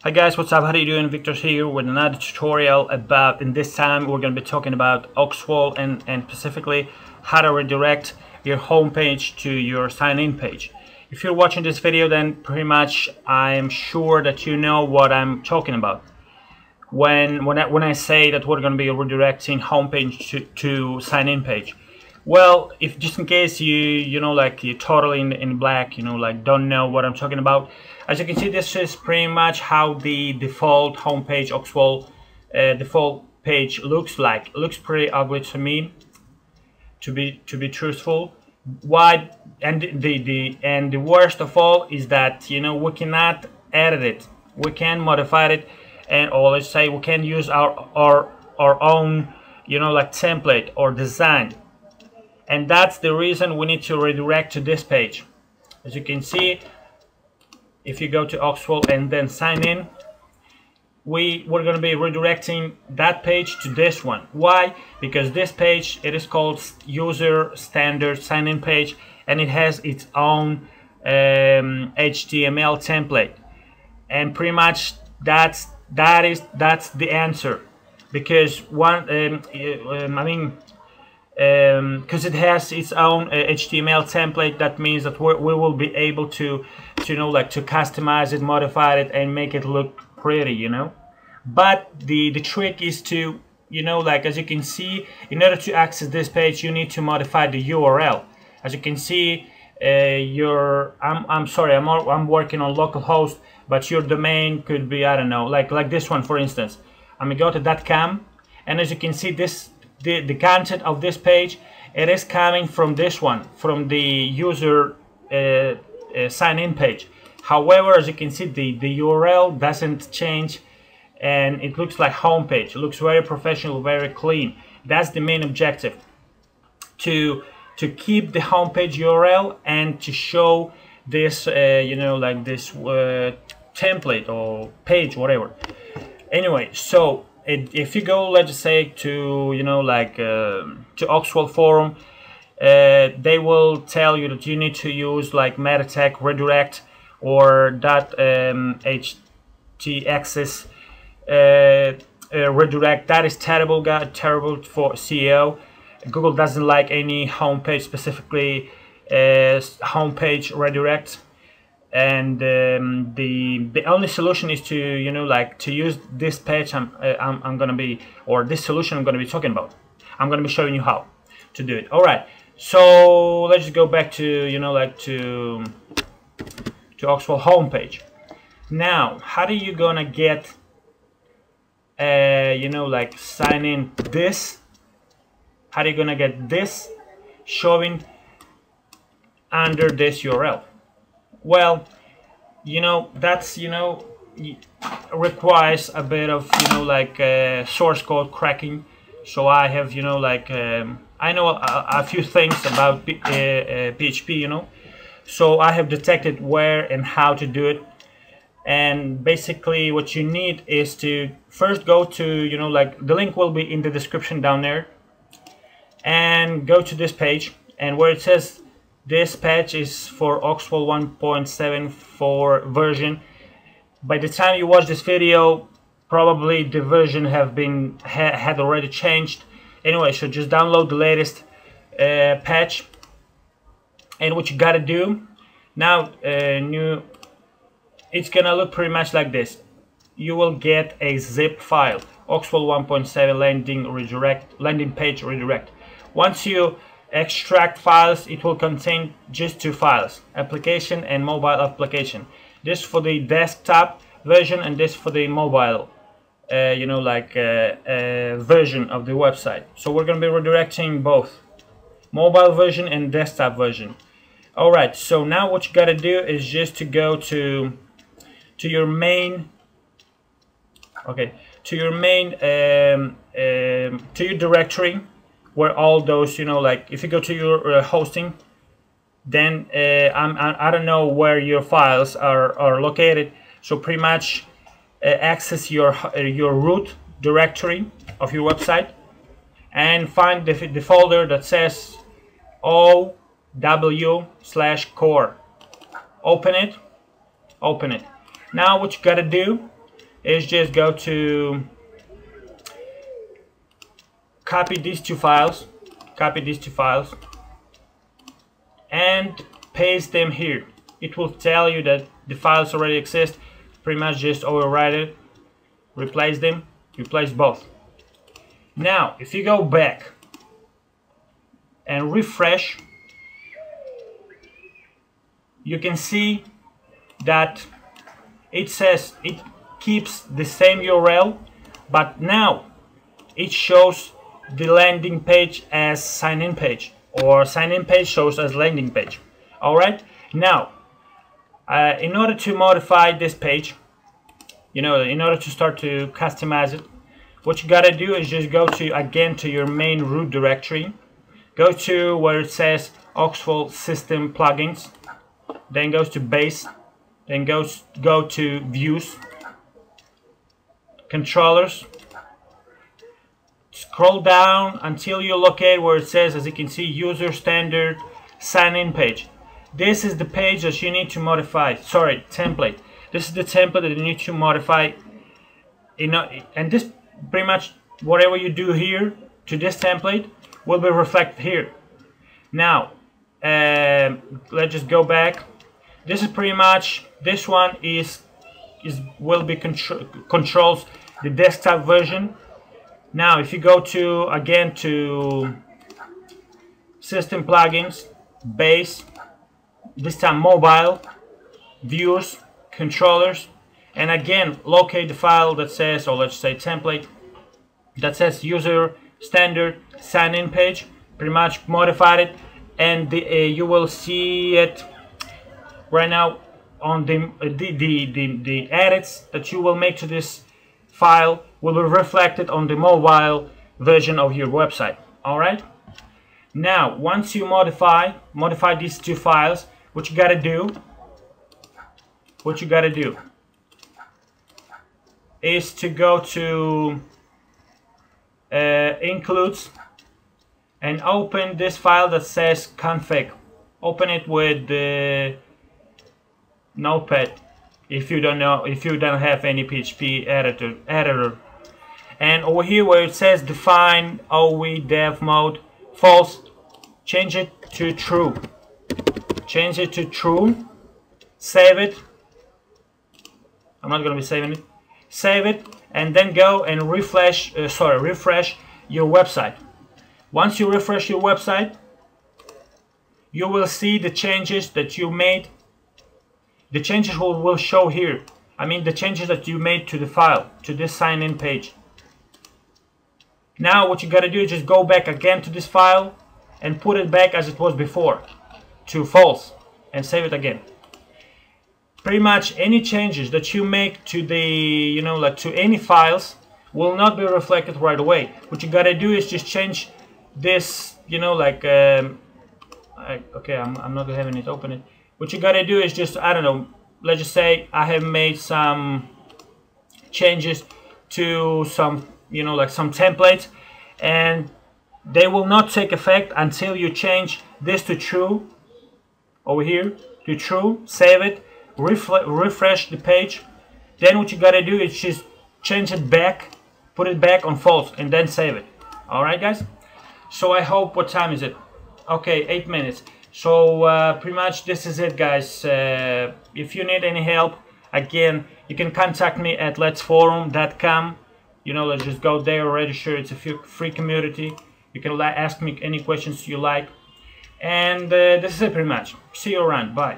Hi guys, what's up? How are you doing? Victor's here with another tutorial about, and this time we're going to be talking about Oxwall and specifically how to redirect your home page to your sign-in page. If you're watching this video, then pretty much I'm sure that you know what I'm talking about. When I say that we're going to be redirecting home page to sign-in page. Well, if just in case you're totally in black, don't know what I'm talking about. As you can see, this is pretty much how the default homepage Oxwall default page looks like. It looks pretty ugly to me, to be truthful. Why? And the worst of all is that we cannot edit it. We can modify it, or let's say we can use our own template or design. And that's the reason we need to redirect to this page. As you can see, if you go to Oxwall and then sign in, we're going to be redirecting that page to this one. Why? Because this page, it is called user standard sign-in page, and it has its own HTML template. And pretty much that's the answer. Because because it has its own HTML template, that means that we will be able to customize it, modify it, and make it look pretty, But the trick is to, as you can see, in order to access this page, you need to modify the URL. As you can see, I'm working on localhost, but your domain could be, I don't know, like this one, for instance. I'm gonna go to .com, and as you can see, the content of this page, it is coming from this one, from the user sign-in page. However, as you can see, the URL doesn't change, and it looks like home page. It looks very professional, very clean. That's the main objective, to keep the home page URL and to show this this template or page, whatever. Anyway, so if you go, let's say, to to Oxwall forum, they will tell you that you need to use like meta tag redirect or htaccess redirect. That is terrible, terrible for SEO. Google doesn't like any homepage, specifically homepage redirect. And the only solution is to to use this page I'm gonna be, or this solution I'm gonna be talking about. I'm gonna be showing you how to do it. All right, so let's just go back to to Oxwall homepage. Now, how are you gonna get sign in this? How are you gonna get this showing under this URL? Well, that's requires a bit of source code cracking. So I have I know a few things about PHP, so I have detected where and how to do it. And basically what you need is to first go to the link will be in the description down there, and go to this page, and where it says this patch is for Oxwall 1.74 version. By the time you watch this video, probably the version had already changed. Anyway, so just download the latest patch. And what you gotta do now, it's gonna look pretty much like this. You will get a zip file, Oxwall 1.7 landing page redirect. Once you extract files, it will contain just two files, application and mobile application. This for the desktop version, and this for the mobile version of the website. So we're going to be redirecting both mobile version and desktop version. All right, so now what you got to do is just to go to your main to your directory, where all those if you go to your hosting, then I don't know where your files are located, so pretty much access your root directory of your website and find the folder that says ow/core. Open it. Now what you gotta do is just go to copy these two files, and paste them here. It will tell you that the files already exist. Pretty much just overwrite it, replace them, replace both. Now if you go back and refresh, you can see that it says it keeps the same URL, but now it shows the landing page as sign-in page, or sign-in page shows as landing page. Alright, now in order to modify this page, in order to start to customize it, what you gotta do is just go to again to your main root directory, go to where it says Oxwall System Plugins, then goes to Base, then go to Views, Controllers, scroll down until you locate where it says, as you can see, User Standard Sign-in Page. This is the page that you need to modify. Sorry, template. This is the template that you need to modify. And this pretty much whatever you do here to this template will be reflected here. Now let's just go back. This is pretty much, this one will be controls the desktop version. Now if you go to again to System Plugins, Base, this time Mobile, Views, Controllers, and again locate the file that says, or let's say template, that says User Standard Sign-in Page. Pretty much modified it, and you will see it right now on the edits that you will make to this file will be reflected on the mobile version of your website. Alright, now once you modify these two files, what you gotta do is to go to includes and open this file that says config. Open it with the Notepad if you don't have any PHP editor. And over here where it says define OE dev mode false, change it to true. Save it. I'm not going to be saving it. Save it, and then go and refresh your website. Once you refresh your website, you will see the changes that you made. The changes will show here. I mean the changes that you made to the file, to this sign-in page. Now what you gotta do is just go back again to this file and put it back as it was before, to false, and save it again. Pretty much any changes that you make to the, like to any files will not be reflected right away. What you gotta do is just change this, okay, I'm not having it open it. What you gotta do is just, I don't know, let's just say I have made some changes to some, some templates, and they will not take effect until you change this to true, over here, to true, save it, refresh the page. Then what you gotta do is just change it back, put it back on false, and then save it. Alright guys, so I hope, what time is it? Okay, 8 minutes. So pretty much this is it guys. If you need any help, again, you can contact me at letsforum.com. Let's just go there, register. It's a free community. You can ask me any questions you like, and this is it pretty much. See you around. Bye.